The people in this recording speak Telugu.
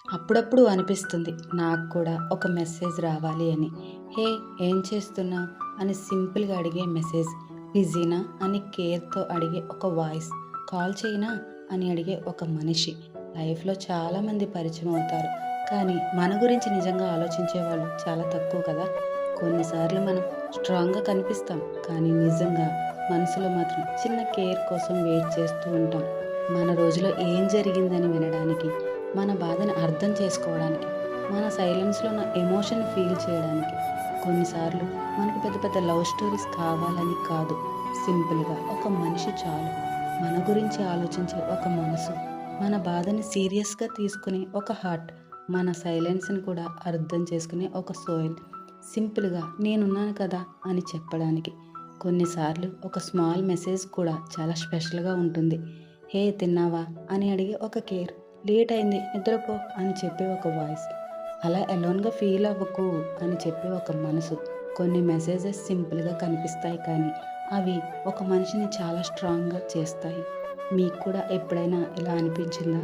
అప్పుడప్పుడు అనిపిస్తుంది నాకు కూడా ఒక మెసేజ్ రావాలి అని. హే, ఏం చేస్తున్నావు అని సింపుల్గా అడిగే మెసేజ్, బిజీనా అని కేర్తో అడిగే ఒక వాయిస్, కాల్ చేయనా అని అడిగే ఒక మనిషి. లైఫ్లో చాలామంది పరిచయం అవుతారు, కానీ మన గురించి నిజంగా ఆలోచించే వాళ్ళు చాలా తక్కువ కదా. కొన్నిసార్లు మనం స్ట్రాంగ్గా కనిపిస్తాం, కానీ నిజంగా మనసులో మాత్రం చిన్న కేర్ కోసం వెయిట్ చేస్తూ ఉంటాం. మన రోజులో ఏం జరిగిందని వినడానికి, మన బాధని అర్థం చేసుకోవడానికి, మన సైలెన్స్‌లో ఉన్న ఎమోషన్ ఫీల్ చేయడానికి. కొన్నిసార్లు మనకు పెద్ద పెద్ద లవ్ స్టోరీస్ కావాలని కాదు. సింపుల్‌గా ఒక మనిషి చాలు. మన గురించి ఆలోచించే ఒక మనసు, మన బాధని సీరియస్‌గా తీసుకునే ఒక హార్ట్, మన సైలెన్స్‌ని కూడా అర్థం చేసుకునే ఒక సోల్. సింపుల్‌గా నేనున్నాను కదా అని చెప్పడానికి. కొన్నిసార్లు ఒక స్మాల్ మెసేజ్ కూడా చాలా స్పెషల్‌గా ఉంటుంది. హే, తిన్నావా అని అడిగే ఒక కేర్, లేట్ అయింది నిద్రపో అని చెప్పే ఒక వాయిస్, అలా ఎలోన్గా ఫీల్ అవ్వకు అని చెప్పే ఒక మనసు. కొన్ని మెసేజెస్ సింపుల్గా కనిపిస్తాయి, కానీ అవి ఒక మనిషిని చాలా స్ట్రాంగ్గా చేస్తాయి. మీకు కూడా ఎప్పుడైనా ఇలా అనిపించిందా?